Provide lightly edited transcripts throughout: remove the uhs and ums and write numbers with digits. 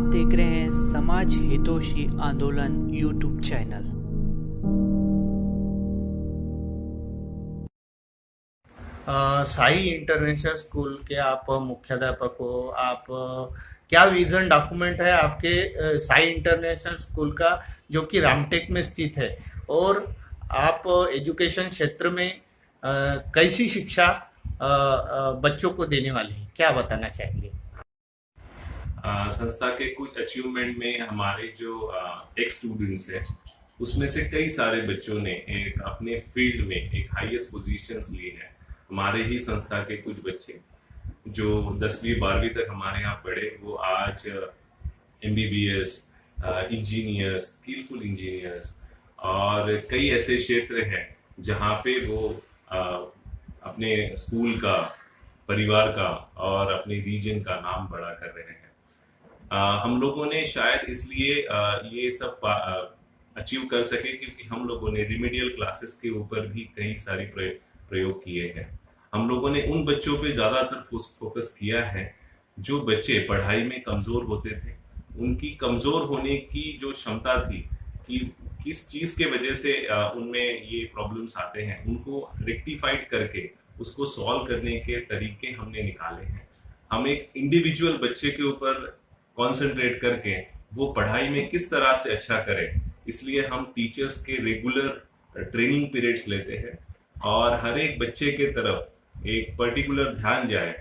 देख रहे हैं समाज हितोषी आंदोलन YouTube channel. Sai international school के आप मुख्याध्यापक हो। आप क्या विजन डॉक्यूमेंट है आपके साई इंटरनेशनल स्कूल का, जो कि रामटेक में स्थित है, और आप एजुकेशन क्षेत्र में कैसी शिक्षा बच्चों को देने वाले हैं, क्या बताना चाहेंगे? संस्था के कुछ अचीवमेंट में हमारे जो एक्स स्टूडेंट्स हैं उसमें से कई सारे बच्चों ने एक अपने फील्ड में एक हाईएस्ट पोजीशंस लिए हैं। हमारे ही संस्था के कुछ बच्चे जो 10वीं 12वीं तक हमारे यहाँ पढ़े वो आज एमबीबीएस इंजीनियर्स, स्किलफुल इंजीनियर्स और कई ऐसे क्षेत्र हैं जहाँ पे वो अपने स्कूल का, परिवार का और अपने रीजन का नाम बड़ा कर रहे हैं। हम लोगों ने शायद इसलिए ये सब अचीव कर सके क्योंकि हम लोगों ने रिमीडियल क्लासेस के ऊपर भी कई सारे प्रयोग किए हैं। हम लोगों ने उन बच्चों पे ज्यादातर फोकस किया है जो बच्चे पढ़ाई में कमजोर होते थे। उनकी कमजोर होने की जो क्षमता थी कि किस चीज के वजह से उनमें ये प्रॉब्लम्स आते हैं, उनको रेक्टिफाइड करके उसको सॉल्व करने के तरीके हमने निकाले हैं। हम एक इंडिविजुअल बच्चे के ऊपर कॉन्सेंट्रेट करके वो पढ़ाई में किस तरह से अच्छा करे, इसलिए हम टीचर्स के रेगुलर ट्रेनिंग पीरियड्स लेते हैं और हर एक बच्चे के तरफ एक पर्टिकुलर ध्यान जाए,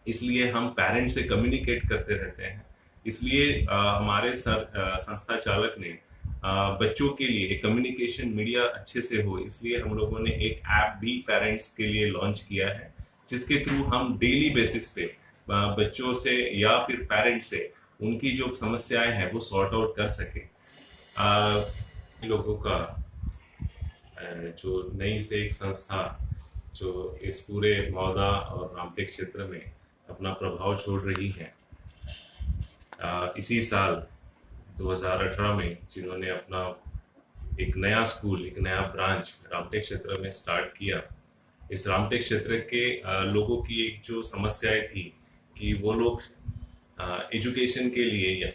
इसलिए हम पेरेंट्स से कम्युनिकेट करते रहते हैं। इसलिए हमारे संस्था चालक ने बच्चों के लिए एक कम्युनिकेशन मीडिया अच्छे से हो, इसलिए हम लोगों ने एक ऐप भी पेरेंट्स के लिए लॉन्च किया है जिसके थ्रू हम डेली बेसिस पे बच्चों से या फिर पेरेंट्स से उनकी जो समस्याएं हैं वो सॉर्ट आउट कर सके। लोगों का जो नई से एक संस्था जो इस पूरे मौदा और रामटेक क्षेत्र में अपना प्रभाव छोड़ रही है, इसी साल 2018 में जिन्होंने अपना एक नया स्कूल, एक नया ब्रांच रामटेक क्षेत्र में स्टार्ट किया। इस रामटेक क्षेत्र के लोगों की एक जो समस्याएं थी कि वो लोग एजुकेशन के लिए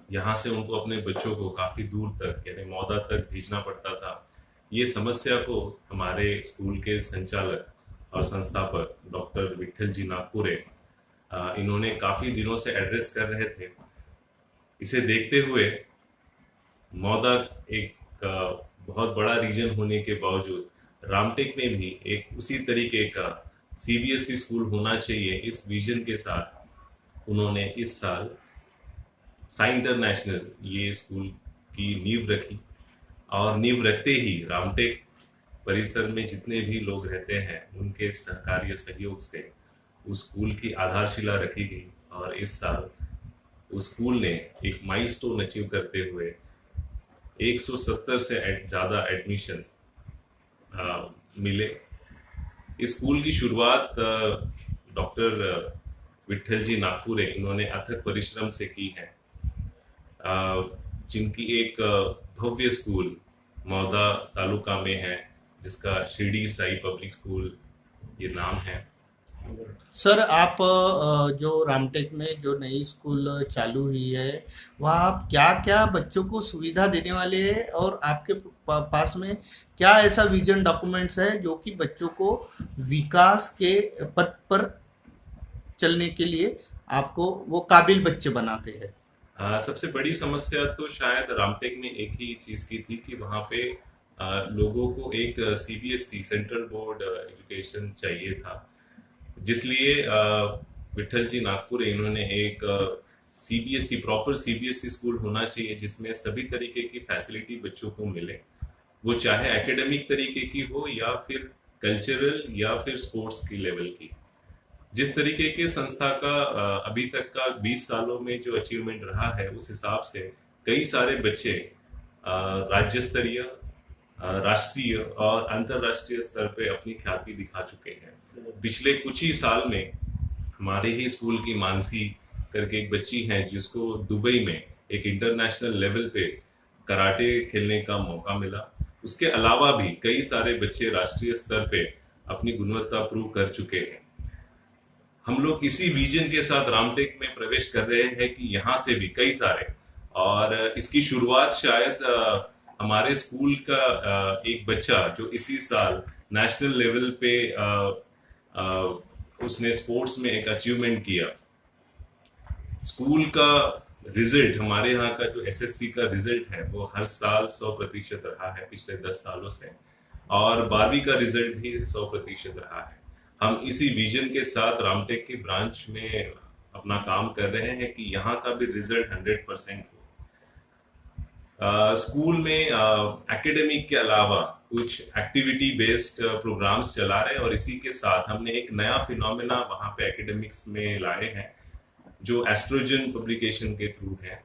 यहाँ से उनको अपने बच्चों को काफ़ी दूर तक यानी मौदा तक भेजना पड़ता था। ये समस्या को हमारे स्कूल के संचालक और संस्थापक डॉक्टर विट्ठल जी नागपुरे इन्होंने काफ़ी दिनों से एड्रेस कर रहे थे। इसे देखते हुए मौदा एक बहुत बड़ा रीजन होने के बावजूद रामटेक में भी एक उसी तरीके का सीबीएसई स्कूल होना चाहिए, इस विजन के साथ उन्होंने इस साल साई इंटरनेशनल ये स्कूल की नींव रखी और नींव रखते ही रामटेक परिसर में जितने भी लोग रहते हैं उनके सहकार्य सहयोग से उस स्कूल की आधारशिला रखी गई और इस साल उस स्कूल ने एक माइलस्टोन अचीव करते हुए 170 से ज़्यादा एडमिशंस मिले। इस स्कूल की शुरुआत डॉक्टर विट्ठल जी नागपुरे इन्होंने अथक परिश्रम से की है, जिनकी एक भव्य स्कूल मौदा तालुका में है जिसका शिरडी साई पब्लिक स्कूल ये नाम है। सर, आप जो रामटेक में जो नई स्कूल चालू हुई है, वहाँ आप क्या क्या बच्चों को सुविधा देने वाले हैं, और आपके पास में क्या ऐसा विजन डॉक्यूमेंट्स है जो कि बच्चों को विकास के पथ पर चलने के लिए आपको वो काबिल बच्चे बनाते हैं? सबसे बड़ी समस्या तो शायद रामटेक में एक ही चीज़ की थी कि वहाँ पे लोगों को एक सीबीएसई सेंट्रल बोर्ड एजुकेशन चाहिए था, जिसलिए विट्ठल जी नागपुरे इन्होंने एक सीबीएसई प्रॉपर सीबीएसई स्कूल होना चाहिए जिसमें सभी तरीके की फैसिलिटी बच्चों को मिले, वो चाहे एकेडमिक तरीके की हो या फिर कल्चरल या फिर स्पोर्ट्स की लेवल की। जिस तरीके के संस्था का अभी तक का 20 सालों में जो अचीवमेंट रहा है उस हिसाब से कई सारे बच्चे राज्य स्तरीय, राष्ट्रीय और अंतरराष्ट्रीय स्तर पे अपनी ख्याति दिखा चुके हैं। पिछले कुछ ही साल में हमारे ही स्कूल की मानसी करके एक बच्ची है जिसको दुबई में एक इंटरनेशनल लेवल पे कराटे खेलने का मौका मिला। उसके अलावा भी कई सारे बच्चे राष्ट्रीय स्तर पे अपनी गुणवत्ता प्रूव कर चुके हैं। हम लोग इसी विजन के साथ रामटेक में प्रवेश कर रहे हैं कि यहाँ से भी कई सारे, और इसकी शुरुआत शायद हमारे स्कूल का एक बच्चा जो इसी साल नेशनल लेवल पे उसने स्पोर्ट्स में एक अचीवमेंट किया। स्कूल का रिजल्ट, हमारे यहाँ का जो एसएससी का रिजल्ट है वो हर साल 100% रहा है पिछले 10 सालों से, और 12वीं का रिजल्ट भी 100% रहा है। हम इसी विजन के साथ रामटेक के ब्रांच में अपना काम कर रहे हैं कि यहाँ का भी रिजल्ट 100% हो। स्कूल में एकेडमिक के अलावा कुछ एक्टिविटी बेस्ड प्रोग्राम्स चला रहे हैं, और इसी के साथ हमने एक नया फिनोमेना वहाँ पे एकेडमिक्स में लाए हैं जो एस्ट्रोजन पब्लिकेशन के थ्रू है।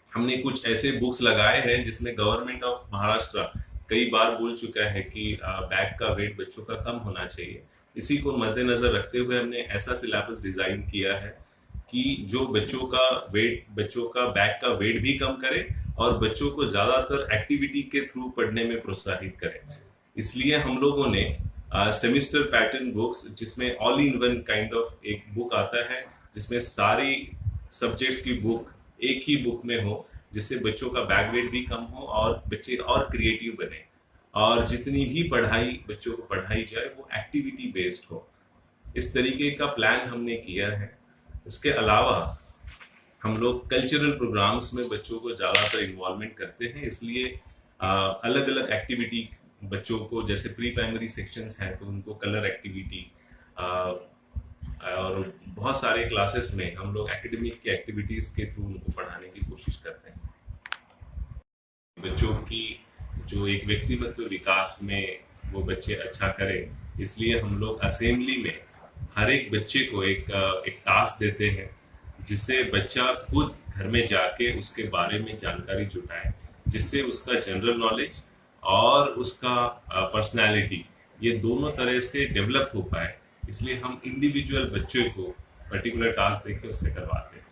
हमने कुछ ऐसे बुक्स लगाए हैं जिसमें गवर्नमेंट ऑफ महाराष्ट्र कई बार बोल चुका है कि बैग का वेट बच्चों का कम होना चाहिए। इसी को मद्देनजर रखते हुए हमने ऐसा सिलेबस डिजाइन किया है कि जो बच्चों का बैग का वेट भी कम करे और बच्चों को ज्यादातर एक्टिविटी के थ्रू पढ़ने में प्रोत्साहित करें। इसलिए हम लोगों ने सेमिस्टर पैटर्न बुक्स, जिसमें all in one kind of एक बुक आता है जिसमें सारी सब्जेक्ट्स की बुक एक ही बुक में हो, जिससे बच्चों का बैक वेट भी कम हो और बच्चे और क्रिएटिव बने, और जितनी भी पढ़ाई बच्चों को पढ़ाई जाए वो एक्टिविटी बेस्ड हो। इस तरीके का प्लान हमने किया है। इसके अलावा हम लोग कल्चरल प्रोग्राम्स में बच्चों को ज़्यादातर इन्वॉल्वमेंट करते हैं, इसलिए अलग अलग एक्टिविटी बच्चों को, जैसे प्री प्राइमरी सेक्शंस हैं तो उनको कलर एक्टिविटी, और बहुत सारे क्लासेस में हम लोग एकेडमिक की एक्टिविटीज़ के थ्रू उनको पढ़ाने की कोशिश करते हैं। बच्चों की जो एक व्यक्तित्व विकास में वो बच्चे अच्छा करें, इसलिए हम लोग असेंबली में हर एक बच्चे को एक टास्क देते हैं जिससे बच्चा खुद घर में जाके उसके बारे में जानकारी जुटाए, जिससे उसका जनरल नॉलेज और उसका पर्सनालिटी ये दोनों तरह से डेवलप हो पाए। इसलिए हम इंडिविजुअल बच्चों को पर्टिकुलर टास्क देके उससे करवाते हैं।